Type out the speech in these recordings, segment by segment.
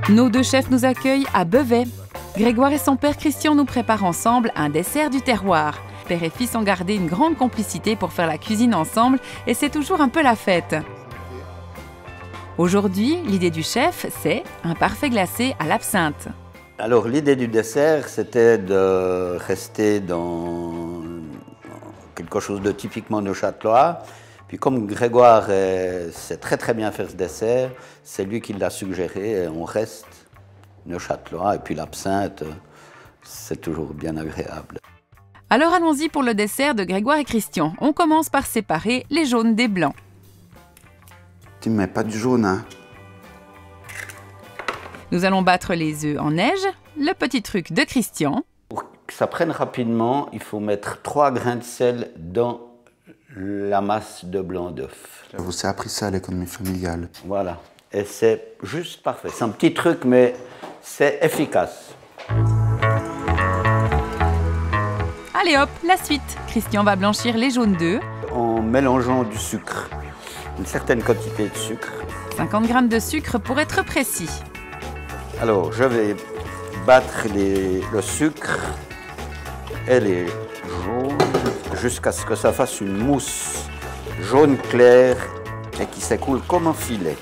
Nos deux chefs nous accueillent à Beauvais. Grégoire et son père Christian nous préparent ensemble un dessert du terroir. Père et fils ont gardé une grande complicité pour faire la cuisine ensemble et c'est toujours un peu la fête. Aujourd'hui, l'idée du chef, c'est un parfait glacé à l'absinthe. Alors l'idée du dessert, c'était de rester dans quelque chose de typiquement neuchâtelois. Puis comme Grégoire sait très bien faire ce dessert, c'est lui qui l'a suggéré et on reste neuchâtelois. Et puis l'absinthe, c'est toujours bien agréable. Alors allons-y pour le dessert de Grégoire et Christian. On commence par séparer les jaunes des blancs. Tu ne mets pas du jaune, hein? Nous allons battre les œufs en neige. Le petit truc de Christian. Pour que ça prenne rapidement, il faut mettre 3 grains de sel dans la masse de blanc d'œuf. Je vous ai appris ça à l'économie familiale. Voilà. Et c'est juste parfait. C'est un petit truc, mais c'est efficace. Allez hop, la suite. Christian va blanchir les jaunes d'œufs. En mélangeant du sucre, une certaine quantité de sucre. 50 g de sucre pour être précis. Alors, je vais battre le sucre et les jaunes jusqu'à ce que ça fasse une mousse jaune clair et qui s'écoule comme un filet.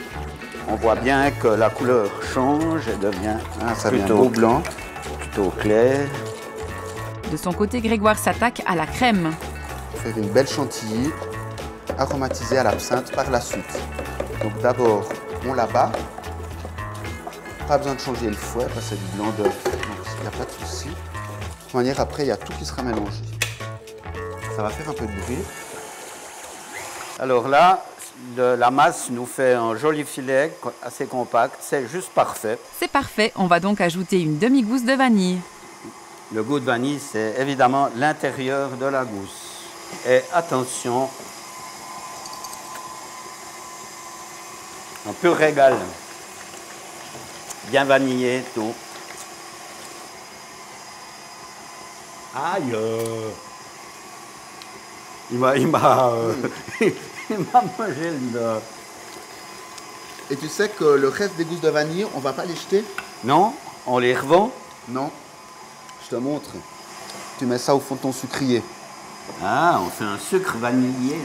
On voit bien que la couleur change et devient plutôt blanc, plutôt clair. De son côté, Grégoire s'attaque à la crème. Faire une belle chantilly aromatisée à l'absinthe par la suite. Donc d'abord, on la bat. Pas besoin de changer le fouet parce que c'est du blanc d'œuf, donc il n'y a pas de souci. De toute manière, après, il y a tout qui sera mélangé. Ça va faire un peu de bruit. Alors là, la masse nous fait un joli filet assez compact, c'est juste parfait. C'est parfait, on va donc ajouter une demi-gousse de vanille. Le goût de vanille, c'est évidemment l'intérieur de la gousse. Et attention, un pur régal. Bien vanillé, tout. Aïe! Il m'a mangé le dos. Et tu sais que le reste des gousses de vanille, on va pas les jeter? Non? On les revend? Non. Je te montre. Tu mets ça au fond de ton sucrier. Ah, on fait un sucre vanillé.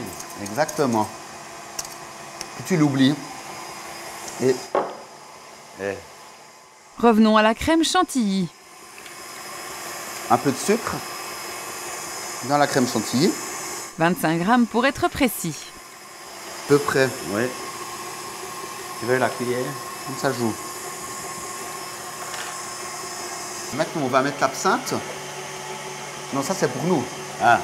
Exactement. Puis tu l'oublies. Et Revenons à la crème chantilly. un peu de sucre dans la crème chantilly. 25 g pour être précis. À peu près. Oui. Tu veux la cuillère? Comme ça joue. Maintenant, on va mettre l'absinthe. Non, ça c'est pour nous. Ah,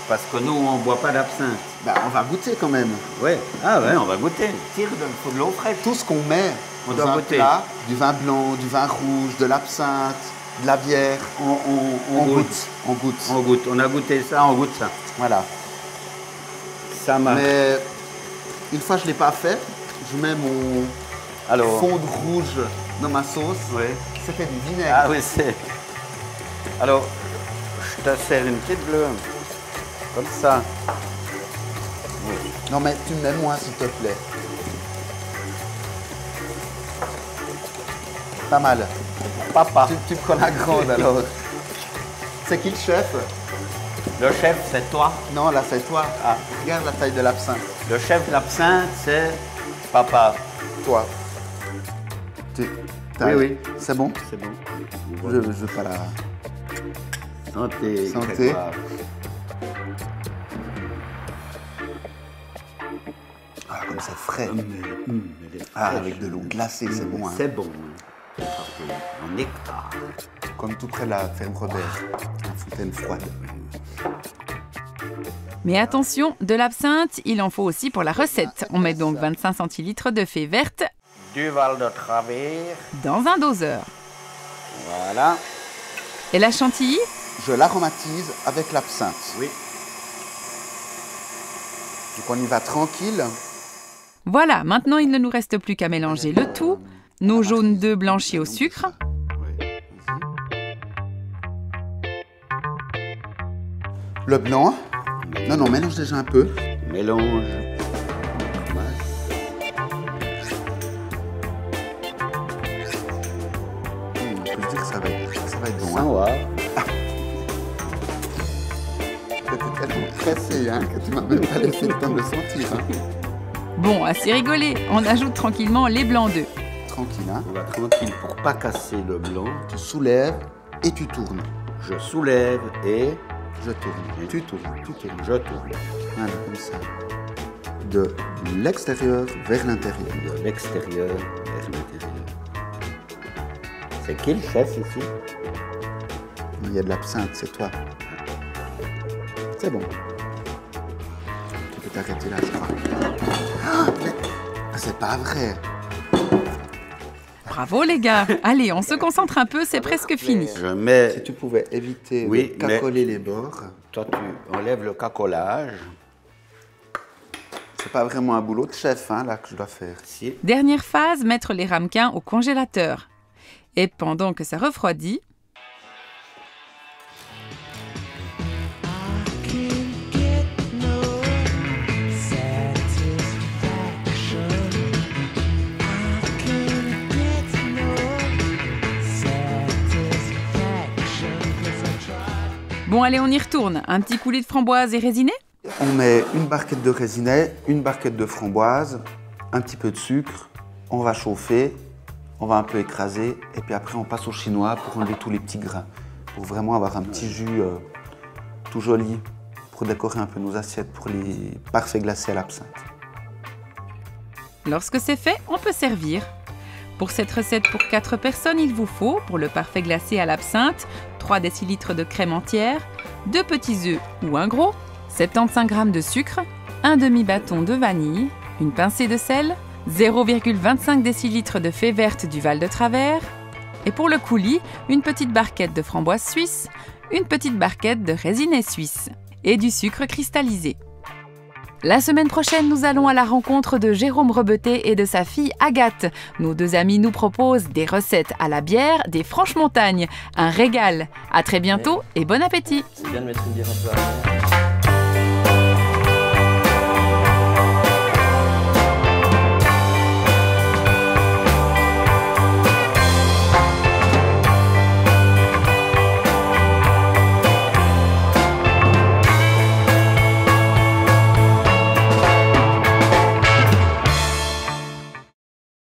parce que nous, on ne boit pas d'absinthe. Ben, on va goûter quand même. Oui, ah ouais, on va goûter. Tire, il faut de l'eau fraîche. Tout ce qu'on met On dans doit un goûter. plat, du vin blanc, du vin rouge, de l'absinthe, de la bière, On goûte. On goûte. On goûte. On a goûté ça, on goûte ça. Voilà. Ça marche. Mais une fois que je ne l'ai pas fait, je mets mon Alors, fond de rouge dans ma sauce. oui. C'était du vinaigre. Ah oui, c'est... Alors, je te sers une petite bleue. Comme ça. Oui. Non mais tu me mets moins s'il te plaît. Pas mal. Papa. Tu prends la grande alors. C'est qui le chef? Le chef, c'est toi. Non, là c'est toi. Ah. Regarde la taille de l'absinthe. Le chef de l'absinthe, c'est papa. Toi. Oui. C'est bon? C'est bon. Je veux pas la... Santé. Santé. Grégoire. Ah, comme c'est frais. Elle est Ah, fraîche. avec de l'eau glacée, c'est bon. Hein. C'est bon. En nectar. Comme tout près de la ferme Robert. La fontaine froide. Mais attention, de l'absinthe, il en faut aussi pour la recette. On met donc 25 centilitres de fée verte Du Val de Travers. dans un doseur. Voilà. Et la chantilly? Je l'aromatise avec l'absinthe. Oui. Donc on y va tranquille. Voilà, maintenant il ne nous reste plus qu'à mélanger le tout. Nos jaunes d'œufs blanchis au sucre. Le blanc. Non, mélange déjà un peu. Mélange. sentir, ça va être bon. Sans Hein. voir. J'étais tellement pressé hein, que tu m'as même pas laissé le temps de le sentir. Hein. Bon, assez rigolé, on ajoute tranquillement les blancs d'œufs. Tranquille, hein. On va tranquille pour pas casser le blanc. Tu soulèves et tu tournes. Je soulève et Je tourne. Tu tournes. Tu tournes. je tourne. Voilà, comme ça. De l'extérieur vers l'intérieur. De l'extérieur vers l'intérieur. C'est qui le chef ici? Il y a de l'absinthe, c'est toi. C'est bon. Tu peux t'arrêter là, je crois. Ah, mais c'est pas vrai. Bravo les gars. Allez, on se concentre un peu, c'est presque fini. Je mets... Si tu pouvais éviter Oui, de cacoler les bords. Toi, tu enlèves le cacolage. C'est pas vraiment un boulot de chef hein, là que je dois faire. Ici. Dernière phase, mettre les ramequins au congélateur. Et pendant que ça refroidit, bon allez, on y retourne. Un petit coulis de framboise et raisiné? On met une barquette de raisinet, une barquette de framboise, un petit peu de sucre. On va chauffer, on va un peu écraser et puis après on passe au chinois pour enlever tous les petits grains. Pour vraiment avoir un petit jus tout joli pour décorer un peu nos assiettes pour les parfaits glacés à l'absinthe. Lorsque c'est fait, on peut servir. Pour cette recette pour 4 personnes, il vous faut, pour le parfait glacé à l'absinthe, 3 décilitres de crème entière, 2 petits œufs ou un gros, 75 g de sucre, un demi-bâton de vanille, une pincée de sel, 0,25 décilitres de fée verte du Val de Travers, et pour le coulis, une petite barquette de framboise suisse, une petite barquette de raisinet suisse et du sucre cristallisé. La semaine prochaine, nous allons à la rencontre de Jérôme Rebeté et de sa fille Agathe. Nos 2 amis nous proposent des recettes à la bière des Franches-Montagnes. Un régal. À très bientôt et bon appétit. C'est bien de mettre une bière un peu à